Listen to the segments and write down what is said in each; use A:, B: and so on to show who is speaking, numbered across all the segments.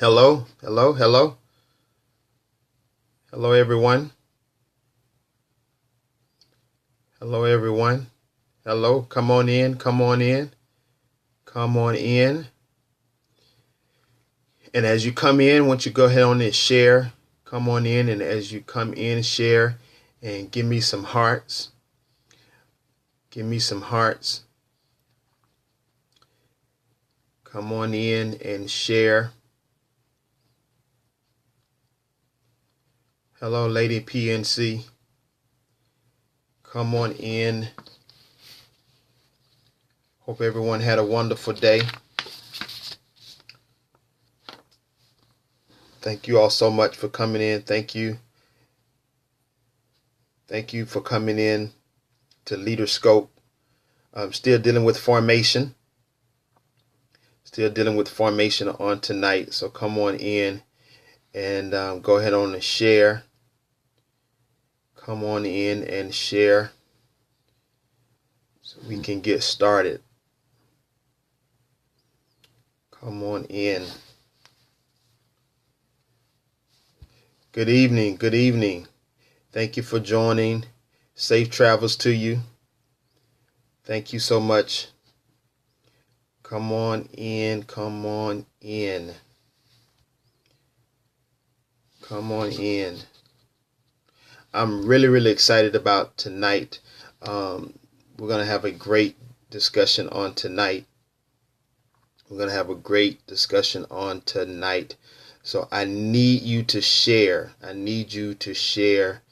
A: Hello, hello, hello, hello, everyone. Hello, everyone. Hello, come on in, come on in, come on in. And as you come in, why don't you go ahead on and share? Come on in, and as you come in, share and give me some hearts. Give me some hearts. Come on in and share. Hello, Lady PNC. Come on in. Hope everyone had a wonderful day. Thank you all so much for coming in. Thank you. Thank you for coming in to LeaderScope. I'm still dealing with formation. Still dealing with formation on tonight. So come on in and go ahead on and share. Come on in and share so we can get started. Come on in. Good evening. Good evening. Thank you for joining. Safe travels to you. Thank you so much. Come on in. Come on in. Come on in. I'm really excited about tonight. We're going to have a great discussion on tonight. We're going to have a great discussion on tonight. So I need you to share. I need you to share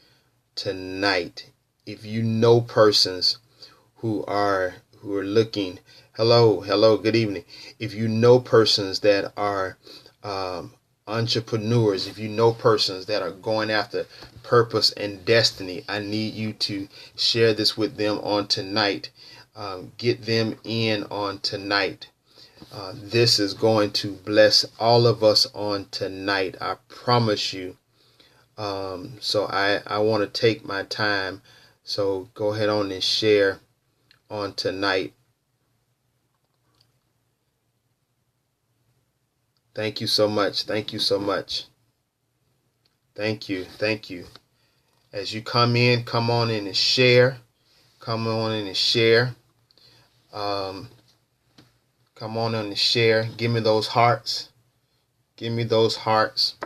A: tonight. If you know persons who are looking, hello, good evening. If you know persons that are entrepreneurs, if you know persons that are going after purpose and destiny, I need you to share this with them on tonight. Get them in on tonight. This is going to bless all of us on tonight. I promise you. So I want to take my time. So go ahead on and share on tonight. Thank you so much. Thank you so much. Thank you. Thank you. As you come in, come on in and share. Come on in and share. Come on in and share. Give me those hearts. Give me those hearts.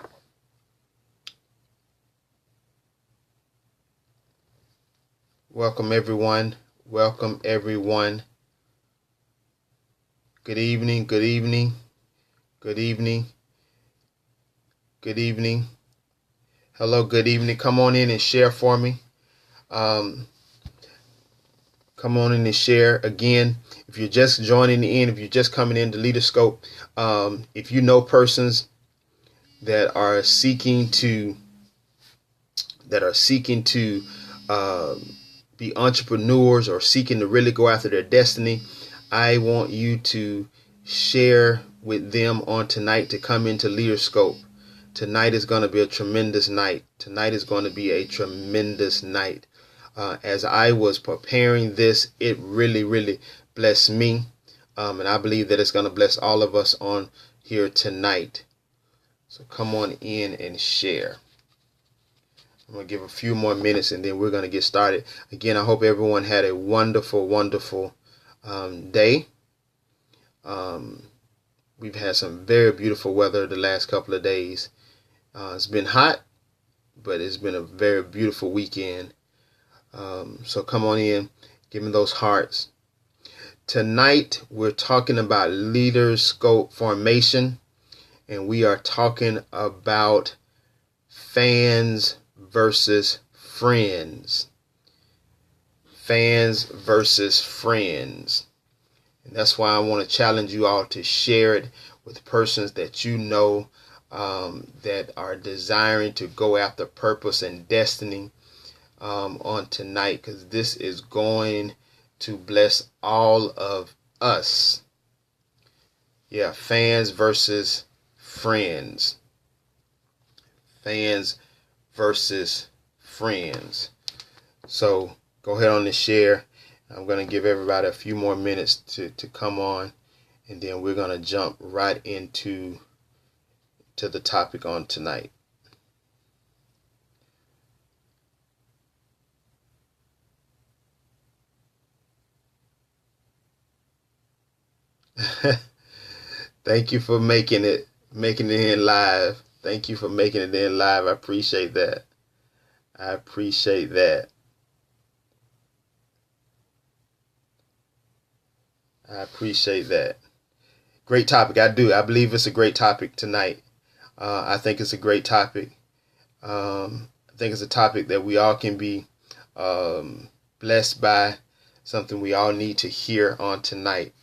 A: Welcome everyone. Welcome everyone. Good evening. Good evening. Good evening. Good evening. Hello, good evening. Come on in and share for me. Come on in and share. Again, if you're just joining in, if you're just coming into LeaderScope, if you know persons that are seeking to be entrepreneurs or seeking to really go after their destiny, I want you to share with them on tonight to come into LeaderScope. Tonight is going to be a tremendous night. Tonight is going to be a tremendous night. As I was preparing this, it really blessed me. And I believe that it's going to bless all of us on here tonight. So come on in and share. I'm going to give a few more minutes and then we're going to get started. Again, I hope everyone had a wonderful day. We've had some very beautiful weather the last couple of days. It's been hot, but it's been a very beautiful weekend. So come on in, give me those hearts. Tonight, we're talking about LeaderScope-Formation, and we are talking about fans versus friends. Fans versus friends. And that's why I want to challenge you all to share it with persons that you know that are desiring to go after purpose and destiny on tonight, because this is going to bless all of us. Yeah, fans versus friends. Fans versus friends. So go ahead on and share. I'm going to give everybody a few more minutes to come on, and then we're going to jump right into to the topic on tonight. Thank you for making it in live. Thank you for making it in live. I appreciate that. I appreciate that. I appreciate that. Great topic. I do. I believe it's a great topic tonight. I think it's a great topic. I think it's a topic that we all can be blessed by, something we all need to hear on tonight.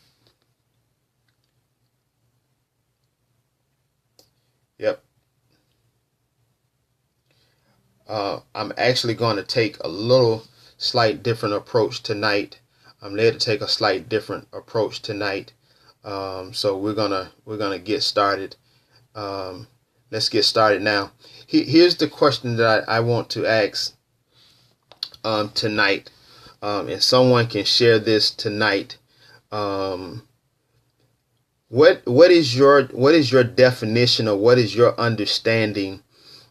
A: Yep. I'm actually going to take a little slight different approach tonight. I'm led to take a slight different approach tonight. So we're gonna get started. Let's get started now. Here's the question that I want to ask tonight, and someone can share this tonight. What is your definition, or what is your understanding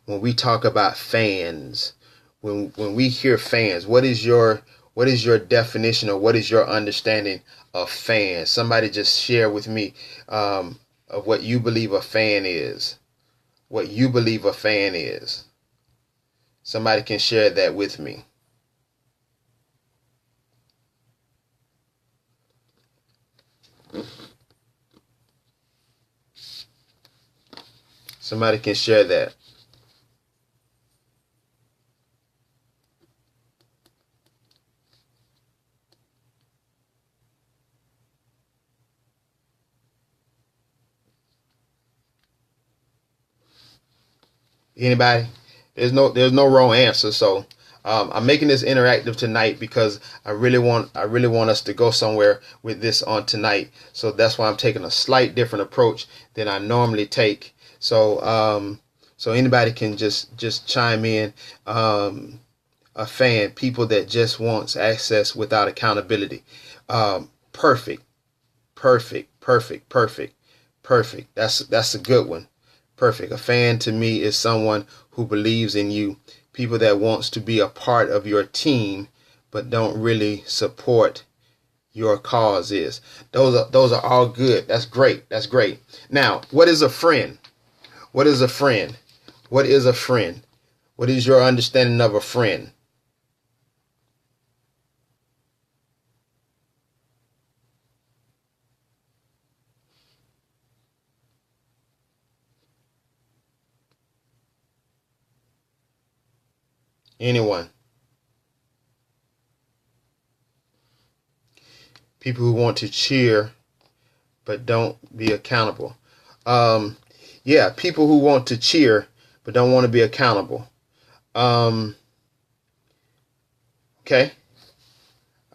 A: when we talk about fans? When we hear fans, what is your definition, or what is your understanding of fans? Somebody just share with me of what you believe a fan is. What you believe a fan is. Somebody can share that with me. Somebody can share that. Anybody? There's no wrong answer. So I'm making this interactive tonight because I really want us to go somewhere with this on tonight. So that's why I'm taking a slight different approach than I normally take. So so anybody can just chime in. A fan, people that just wants access without accountability. Perfect. That's a good one. Perfect. A fan to me is someone who believes in you. People that wants to be a part of your team but don't really support your causes. Those are all good. That's great. That's great. Now, what is a friend? What is a friend? What is a friend? What is your understanding of a friend? Anyone? People who want to cheer but don't be accountable. Yeah, people who want to cheer but don't want to be accountable. Okay.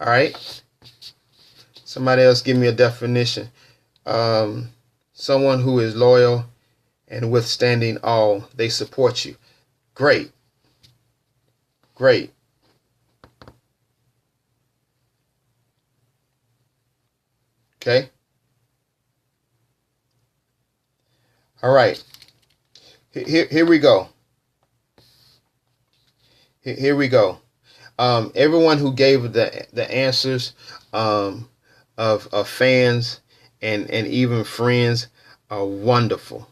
A: All right. Somebody else give me a definition. Someone who is loyal and withstanding all. They support you. Great. Great. Okay. All right. Here we go. Here we go. Everyone who gave the answers of fans and even friends are wonderful.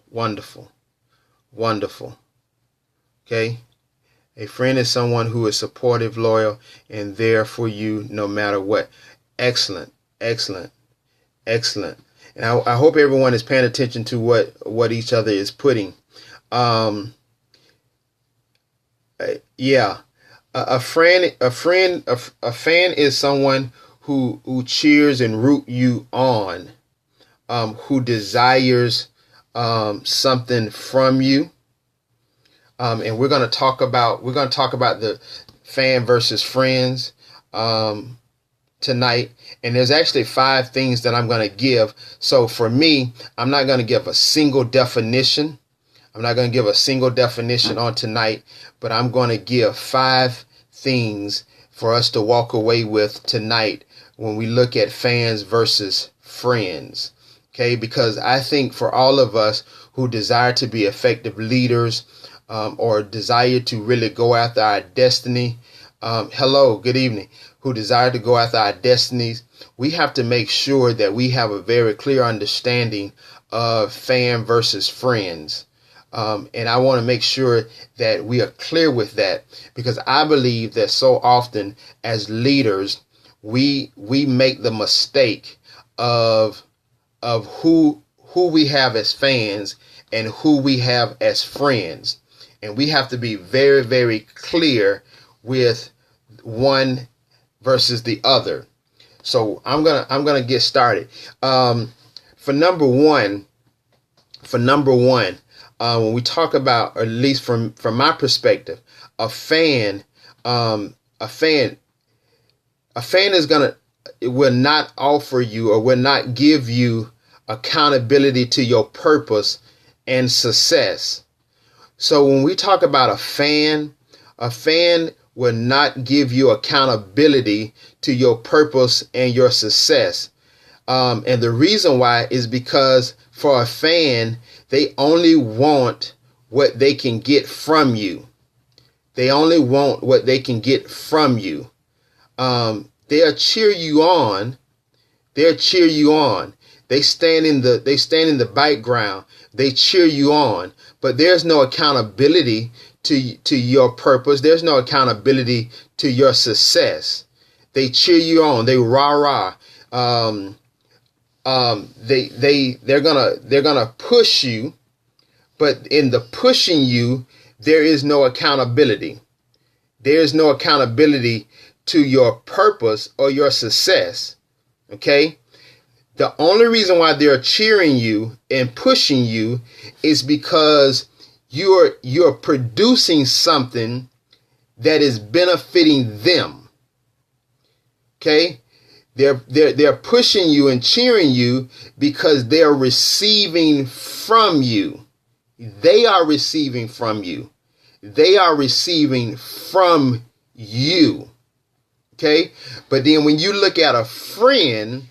A: Okay. A friend is someone who is supportive, loyal, and there for you no matter what. Excellent. And I hope everyone is paying attention to what each other is putting. Yeah. A fan is someone who cheers and root you on, who desires something from you. And we're going to talk about the fan versus friends tonight. And there's actually 5 things that I'm going to give. So for me, I'm not going to give a single definition. I'm not going to give a single definition on tonight, but I'm going to give 5 things for us to walk away with tonight when we look at fans versus friends. Okay, because I think for all of us who desire to be effective leaders, or desire to really go after our destiny, hello, good evening, who desire to go after our destinies, we have to make sure that we have a very clear understanding of fan versus friends. And I want to make sure that we are clear with that, because I believe that so often as leaders, we make the mistake of who we have as fans and who we have as friends. And we have to be very, very clear with one versus the other. So I'm gonna get started. For number one, when we talk about, or at least from my perspective, a fan is it will not offer you, or will not give you, accountability to your purpose and success. So when we talk about a fan will not give you accountability to your purpose and your success. And the reason why is because for a fan, they only want what they can get from you. They only want what they can get from you. They'll cheer you on. They'll cheer you on. They stand in the background. They cheer you on, but there's no accountability to your purpose. There's no accountability to your success. They cheer you on. They rah-rah. They're gonna push you, but in the pushing you, there is no accountability. There is no accountability to your purpose or your success. Okay? The only reason why they're cheering you and pushing you is because you're producing something that is benefiting them. Okay? They're pushing you and cheering you because they're receiving from you. They are receiving from you. They are receiving from you. Okay? But then when you look at a friend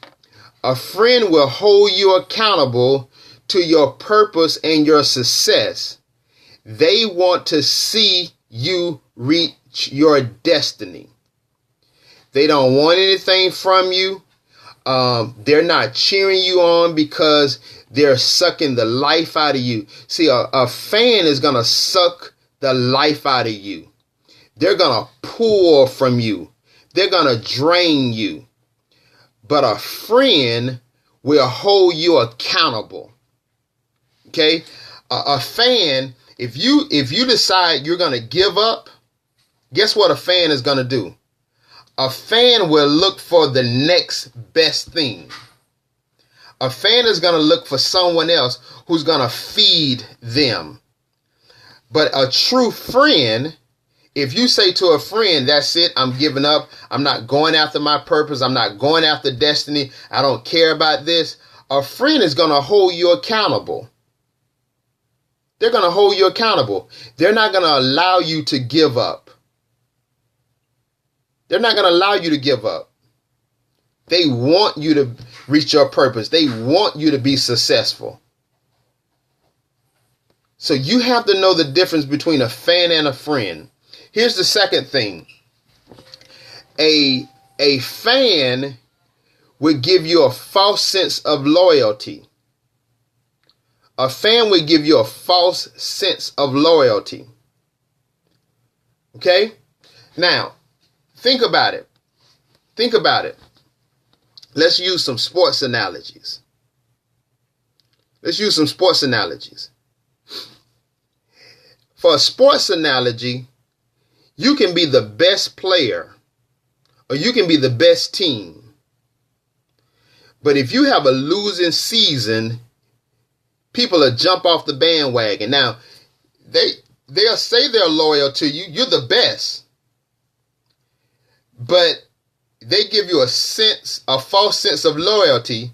A: will hold you accountable to your purpose and your success. They want to see you reach your destiny. They don't want anything from you. They're not cheering you on because they're sucking the life out of you. See, a fan is going to suck the life out of you. They're going to pour from you. They're going to drain you. But a friend will hold you accountable. Okay? A fan, if you decide you're going to give up, guess what a fan is going to do? A fan will look for the next best thing. A fan is going to look for someone else who's going to feed them. But a true friend, if you say to a friend, that's it, I'm giving up, I'm not going after my purpose, I'm not going after destiny, I don't care about this, a friend is going to hold you accountable. They're going to hold you accountable. They're not going to allow you to give up. They're not going to allow you to give up. They want you to reach your purpose. They want you to be successful. So you have to know the difference between a fan and a friend. Here's the second thing. A fan would give you a false sense of loyalty. A fan would give you a false sense of loyalty. Okay? Now, think about it. Think about it. Let's use some sports analogies. For a sports analogy, you can be the best player or you can be the best team. But if you have a losing season, people will jump off the bandwagon. Now, they'll say they're loyal to you. You're the best. But they give you a false sense of loyalty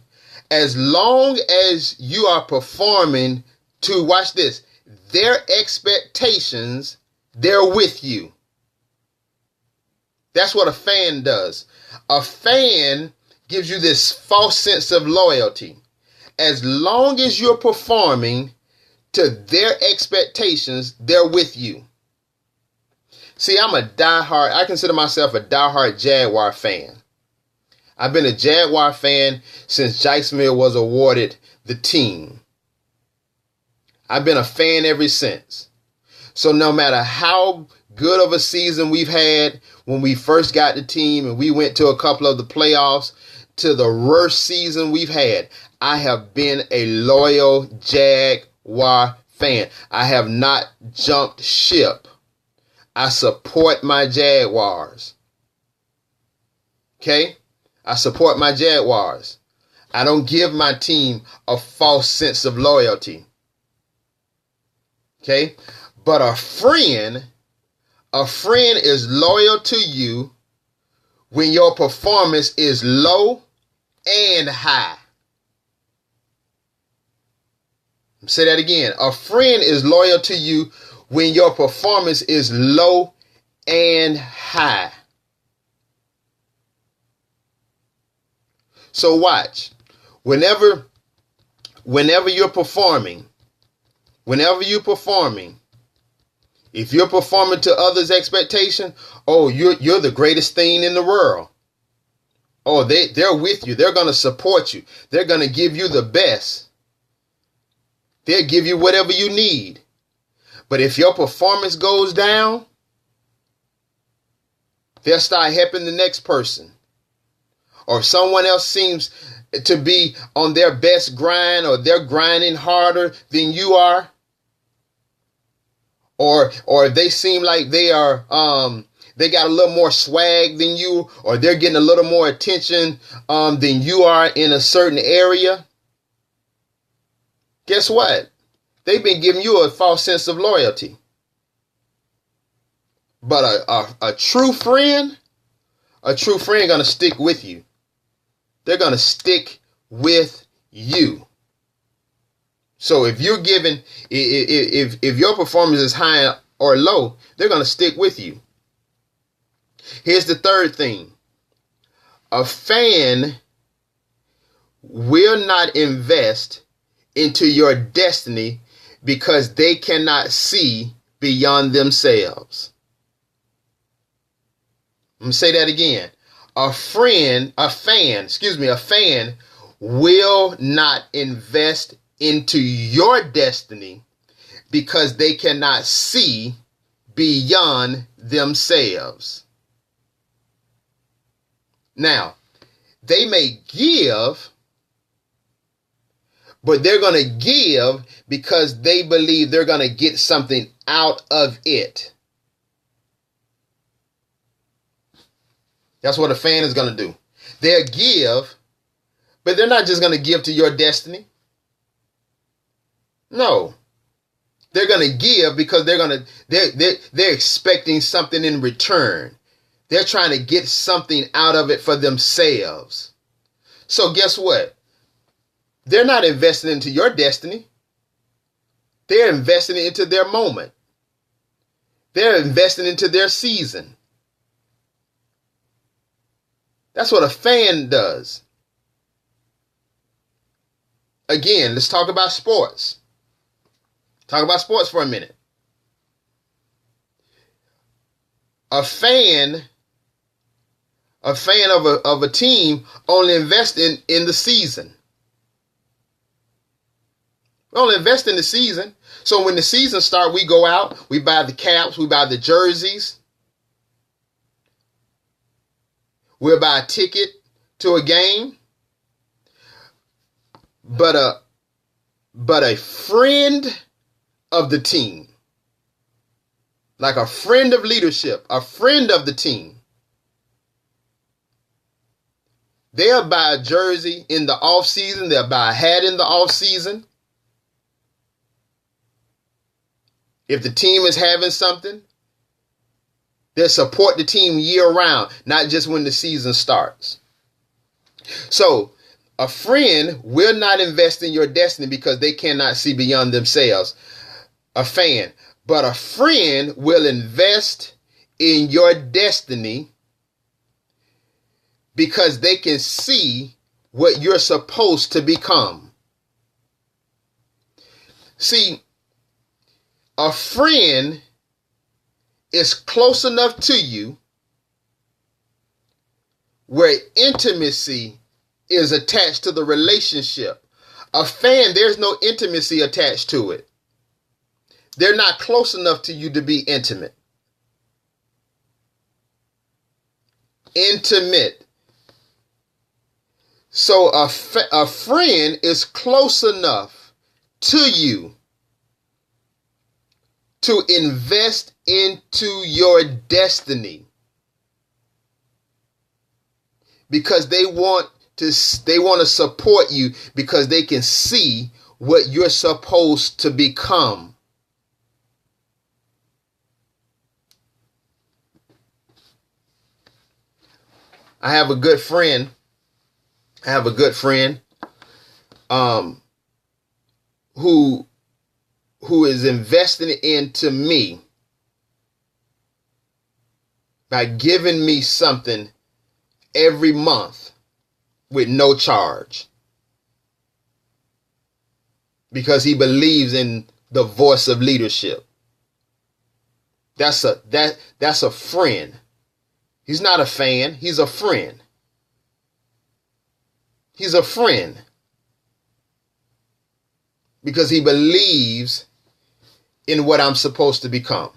A: as long as you are performing to, watch this, their expectations, they're with you. That's what a fan does. A fan gives you this false sense of loyalty. As long as you're performing to their expectations, they're with you. See, I consider myself a diehard Jaguar fan. I've been a Jaguar fan since Jacksonville was awarded the team. I've been a fan ever since. So no matter how good of a season we've had when we first got the team and we went to a couple of the playoffs, to the worst season we've had, I have been a loyal Jaguar fan. I have not jumped ship. I support my Jaguars. Okay? I support my Jaguars. I don't give my team a false sense of loyalty. Okay? But a friend is loyal to you when your performance is low and high. Say that again. A friend is loyal to you when your performance is low and high. So watch. Whenever you're performing, if you're performing to others' expectation, oh, you're the greatest thing in the world. Oh, they're with you. They're going to support you. They're going to give you the best. They'll give you whatever you need. But if your performance goes down, they'll start helping the next person. Or if someone else seems to be on their best grind, or they're grinding harder than you are, or if they seem like they are they got a little more swag than you, or they're getting a little more attention than you are in a certain area, guess what? They've been giving you a false sense of loyalty. But a true friend gonna stick with you. They're gonna stick with you. So if you're giving, if your performance is high or low, they're gonna stick with you. Here's the third thing. A fan will not invest into your destiny because they cannot see beyond themselves. I'm going to say that again. A fan will not invest into your destiny because they cannot see beyond themselves. Now, they may give, but they're going to give because they believe they're going to get something out of it. That's what a fan is going to do. They'll give, but they're not just going to give to your destiny. No. They're going to give because they're expecting something in return. They're trying to get something out of it for themselves. So guess what? They're not investing into your destiny. They're investing into their moment. They're investing into their season. That's what a fan does. Again, let's talk about sports. Talk about sports for a minute. A fan of a team only invests in the season. We only invest in the season. So when the season starts, we go out, we buy the caps, we buy the jerseys. We'll buy a ticket to a game. But a friend of the team, like a friend of leadership, a friend of the team, they'll buy a jersey in the off season. They'll buy a hat in the off season. If the team is having something, they'll support the team year round, not just when the season starts. So a friend will not invest in your destiny because they cannot see beyond themselves. A fan. But a friend will invest in your destiny because they can see what you're supposed to become. See, a friend is close enough to you where intimacy is attached to the relationship. A fan, there's no intimacy attached to it. They're not close enough to you to be intimate. Intimate. So a friend is close enough to you to invest into your destiny because they want to support you because they can see what you're supposed to become. I have a good friend. Who is investing into me by giving me something every month with no charge because he believes in the voice of leadership. That's a friend. He's not a fan, he's a friend. He's a friend because he believes in what I'm supposed to become.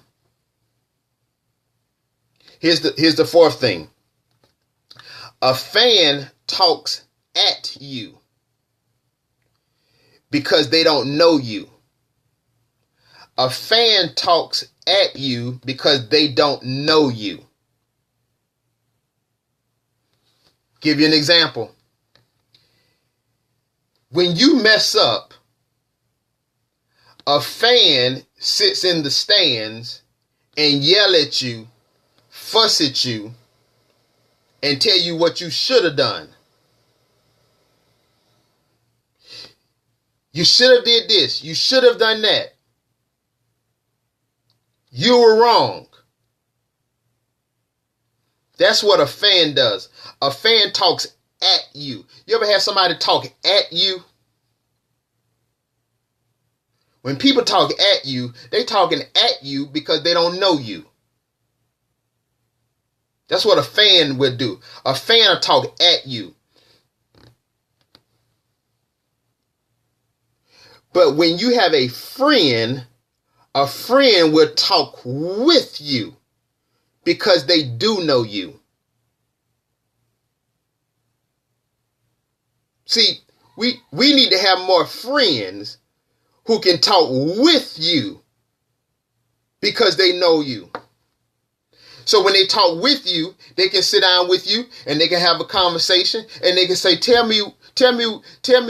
A: Here's the fourth thing. A fan talks at you because they don't know you. A fan talks at you because they don't know you. Give you an example. When you mess up, a fan sits in the stands and yell at you, fuss at you, and tell you what you should have done. You should have did this. You should have done that. You were wrong. That's what a fan does. A fan talks at you. You ever have somebody talk at you? When people talk at you, they talking at you because they don't know you. That's what a fan would do. A fan will talk at you. But when you have a friend will talk with you because they do know you. See, we need to have more friends who can talk with you because they know you. So when they talk with you, they can sit down with you and they can have a conversation and they can say, tell me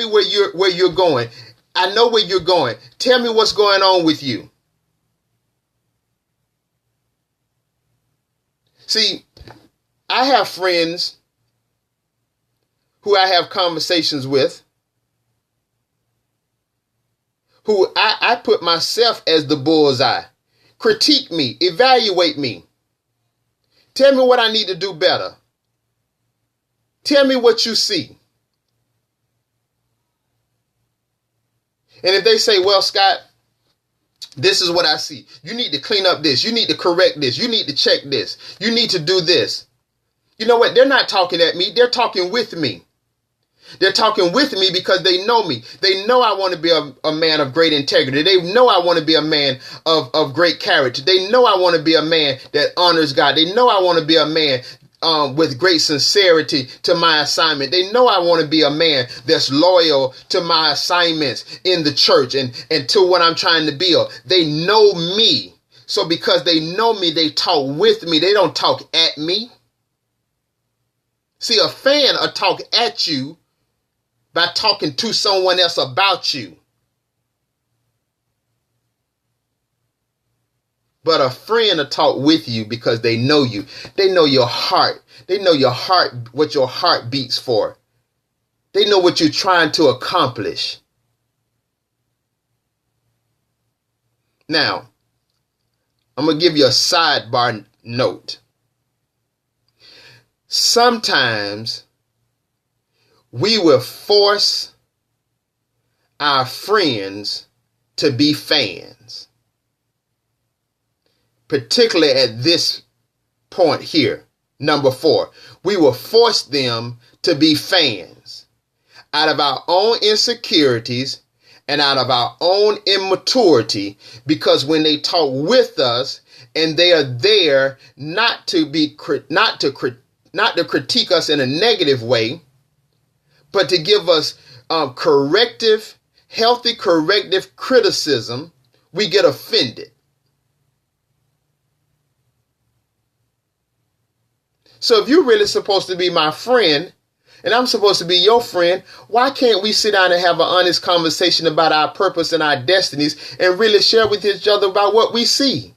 A: where you're going. I know where you're going. Tell me what's going on with you. See, I have friends who I have conversations with who I put myself as the bullseye. Critique me, evaluate me. Tell me what I need to do better. Tell me what you see. And if they say, well, Scott, this is what I see. You need to clean up this. You need to correct this. You need to check this. You need to do this. You know what? They're not talking at me. They're talking with me. They're talking with me because they know me. They know I want to be a man of great integrity. They know I want to be a man of great character. They know I want to be a man that honors God. They know I want to be a man with great sincerity to my assignment. They know I want to be a man that's loyal to my assignments in the church and to what I'm trying to build. They know me. So because they know me, they talk with me. They don't talk at me. See, a fan will talk at you by talking to someone else about you. But a friend will talk with you because they know you. They know your heart. They know your heart, what your heart beats for. They know what you're trying to accomplish. Now, I'm going to give you a sidebar note. Sometimes we will force our friends to be fans, particularly at this point here. Number 4, we will force them to be fans out of our own insecurities and out of our own immaturity, because when they talk with us and they are there not to critique us in a negative way, but to give us healthy corrective criticism, we get offended. So if you're really supposed to be my friend and I'm supposed to be your friend, why can't we sit down and have an honest conversation about our purpose and our destinies and really share with each other about what we see?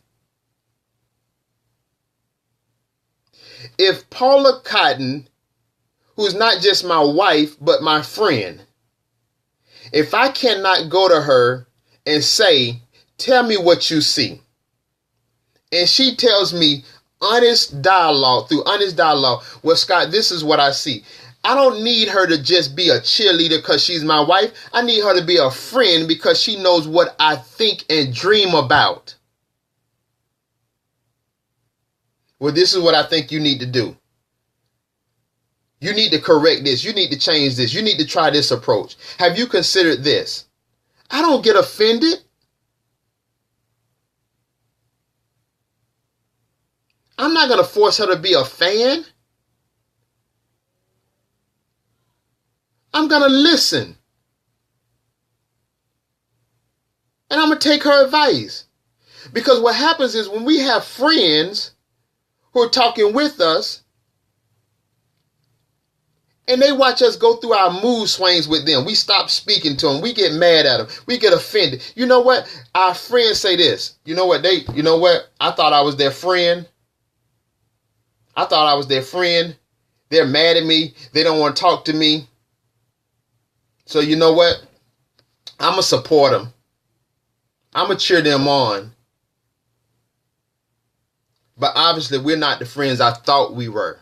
A: If Paula Cotton, who's not just my wife, but my friend, if I cannot go to her and say, tell me what you see, and she tells me through honest dialogue, well, Scott, this is what I see. I don't need her to just be a cheerleader because she's my wife. I need her to be a friend because she knows what I think and dream about. Well, this is what I think you need to do. You need to correct this. You need to change this. You need to try this approach. Have you considered this? I don't get offended. I'm not going to force her to be a fan. I'm going to listen. And I'm going to take her advice. Because what happens is when we have friends who are talking with us and they watch us go through our mood swings with them, we stop speaking to them. We get mad at them. We get offended. You know what? Our friends say this. You know what? I thought I was their friend. They're mad at me. They don't want to talk to me. So you know what? I'm going to support them. I'm going to cheer them on. But obviously, we're not the friends I thought we were.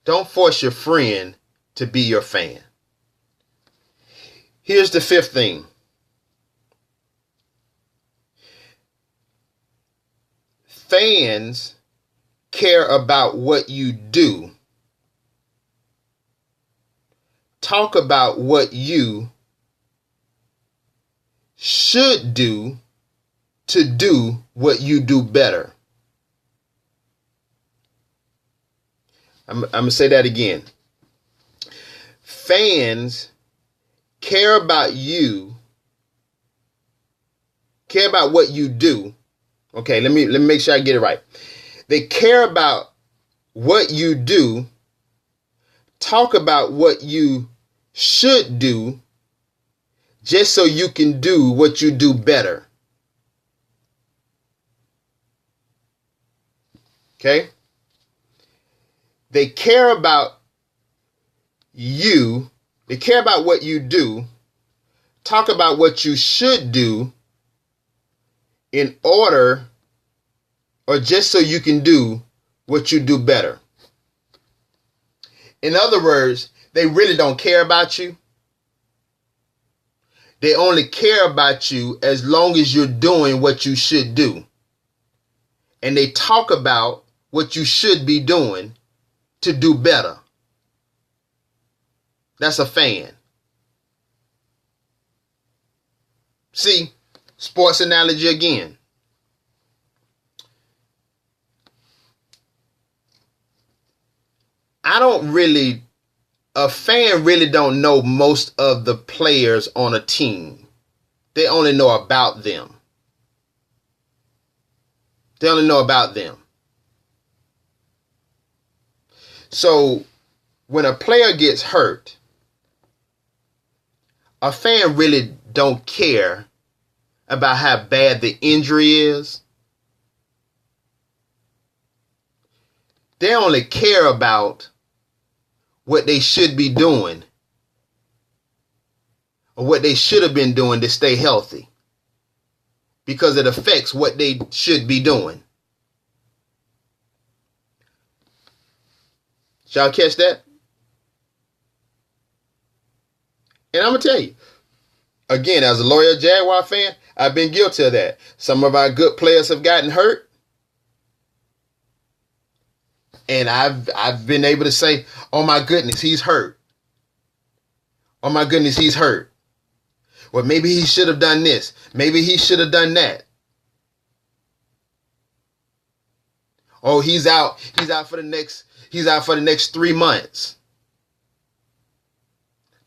A: Don't force your friend to be your fan. Here's the 5th thing. Fans care about what you do. Talk about what you should do to do what you do better. I'm going to say that again. Fans care about what you do. Okay, let me make sure I get it right. They care about what you do. Talk about what you should do just so you can do what you do better. Okay? They care about you. They care about what you do. Talk about what you should do in order or just so you can do what you do better. In other words, they really don't care about you. They only care about you as long as you're doing what you should do. And they talk about what you should be doing to do better. That's a fan. See, sports analogy again. A fan really don't know most of the players on a team. They only know about them. So when a player gets hurt, a fan really don't care about how bad the injury is. They only care about what they should be doing or what they should have been doing to stay healthy, because it affects what they should be doing. Did y'all catch that? And I'm going to tell you, again, as a loyal Jaguar fan, I've been guilty of that. Some of our good players have gotten hurt. And I've been able to say, oh my goodness, he's hurt. Oh my goodness, he's hurt. Well, maybe he should have done this. Maybe he should have done that. Oh, he's out for the next 3 months.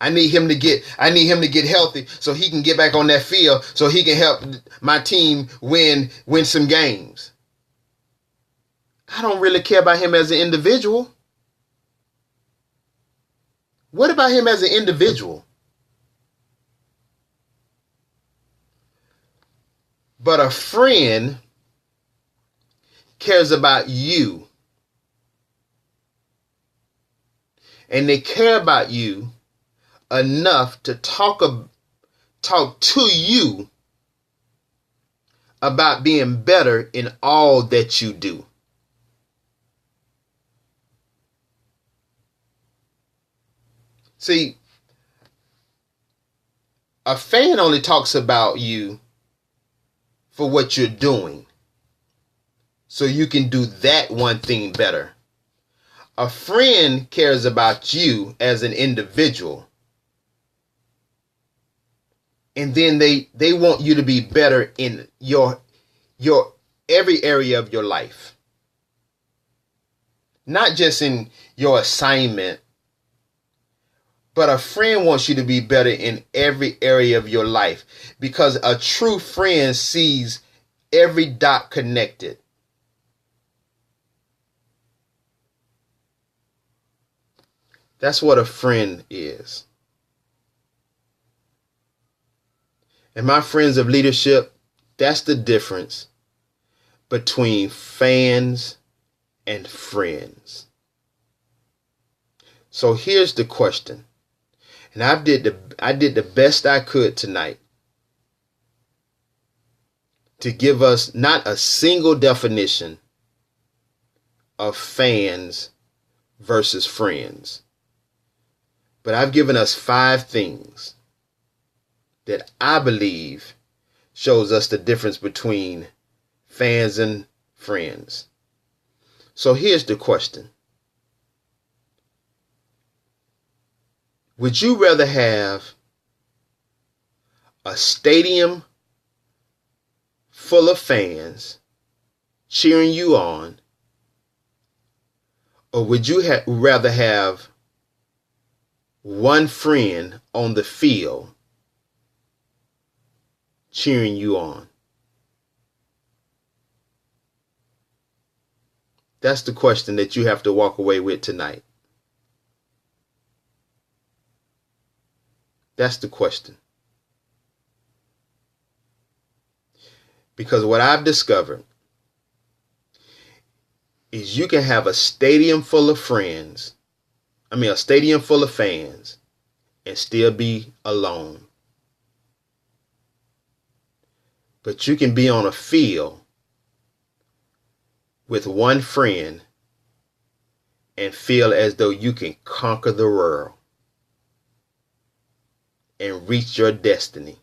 A: I need him to get healthy so he can get back on that field so he can help my team win some games. I don't really care about him as an individual. What about him as an individual? But a friend cares about you. And they care about you enough to talk to you about being better in all that you do. See, a fan only talks about you for what you're doing, so you can do that one thing better. A friend cares about you as an individual, and then they want you to be better in your every area of your life, not just in your assignment. But a friend wants you to be better in every area of your life, because a true friend sees every dot connected. That's what a friend is. And my friends of leadership, that's the difference between fans and friends. So here's the question. And I did the best I could tonight to give us not a single definition of fans versus friends. But I've given us 5 things that I believe shows us the difference between fans and friends. So here's the question. Would you rather have a stadium full of fans cheering you on, or would you rather have one friend on the field cheering you on? That's the question that you have to walk away with tonight. That's the question. Because what I've discovered is you can have a stadium full of fans, and still be alone. But you can be on a field with one friend and feel as though you can conquer the world and reach your destiny.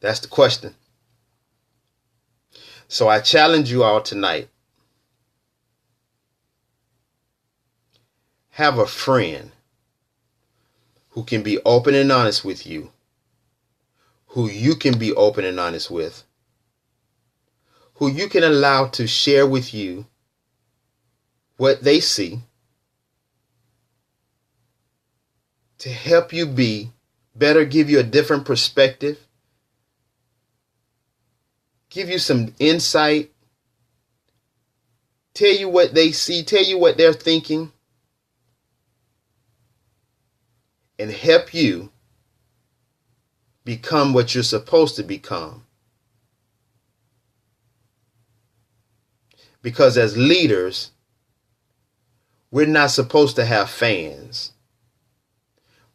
A: That's the question. So I challenge you all tonight. Have a friend who can be open and honest with you, who you can be open and honest with, who you can allow to share with you what they see, to help you be better, give you a different perspective, give you some insight, tell you what they see, tell you what they're thinking, and help you become what you're supposed to become. Because as leaders, we're not supposed to have fans.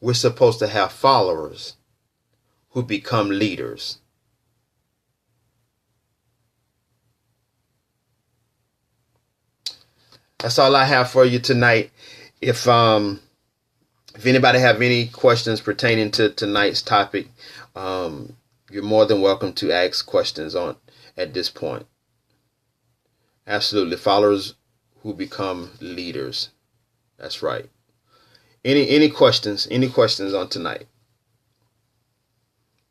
A: We're supposed to have followers who become leaders. That's all I have for you tonight. If anybody have any questions pertaining to tonight's topic, you're more than welcome to ask questions on at this point. Absolutely. Followers who become leaders. That's right. Any questions? Any questions on tonight?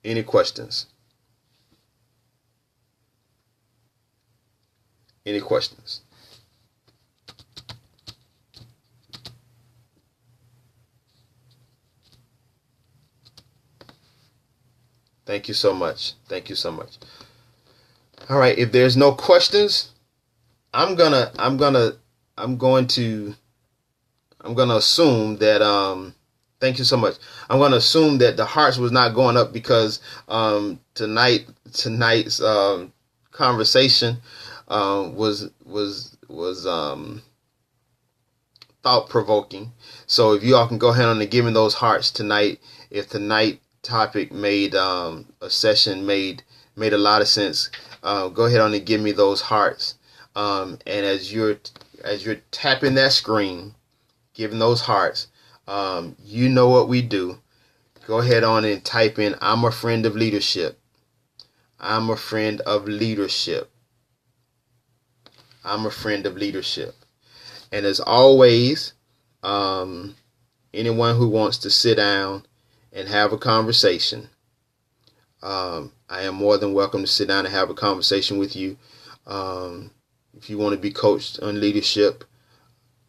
A: Any questions? Any questions? Thank you so much. Thank you so much. All right. If there's no questions, I'm going to assume that thank you so much. I'm going to assume that the hearts was not going up because tonight's conversation was thought provoking. So if you all can go ahead and give me those hearts tonight, if tonight topic made a session made a lot of sense, go ahead on and give me those hearts. And as you're tapping that screen, giving those hearts, you know what we do. Go ahead on and type in, I'm a friend of leadership. I'm a friend of leadership. I'm a friend of leadership. And as always, anyone who wants to sit down and have a conversation, I am more than welcome to sit down and have a conversation with you. If you want to be coached on leadership,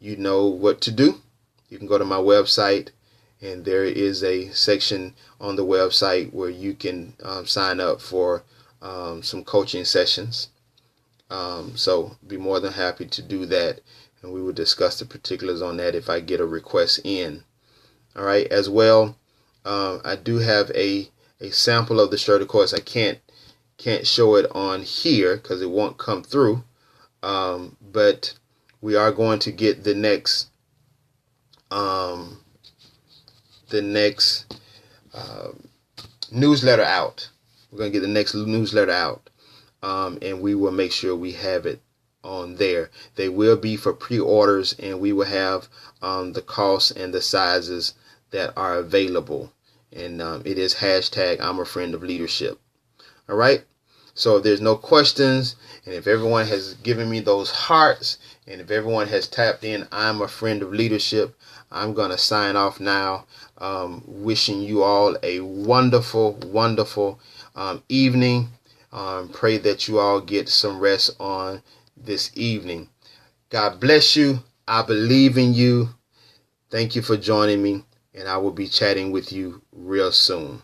A: you know what to do. You can go to my website, and there is a section on the website where you can sign up for some coaching sessions. So be more than happy to do that, and we will discuss the particulars on that if I get a request in. All right. As well, I do have a sample of the shirt. Of course, I can't show it on here because it won't come through. But we are going to get the next newsletter out. We're going to get the next newsletter out, and we will make sure we have it on there. They will be for pre-orders, and we will have the costs and the sizes that are available. And it is hashtag I'm a friend of leadership. All right. So if there's no questions, and if everyone has given me those hearts, and if everyone has tapped in, I'm a friend of leadership, I'm going to sign off now, wishing you all a wonderful, wonderful evening. Pray that you all get some rest on this evening. God bless you. I believe in you. Thank you for joining me, and I will be chatting with you real soon.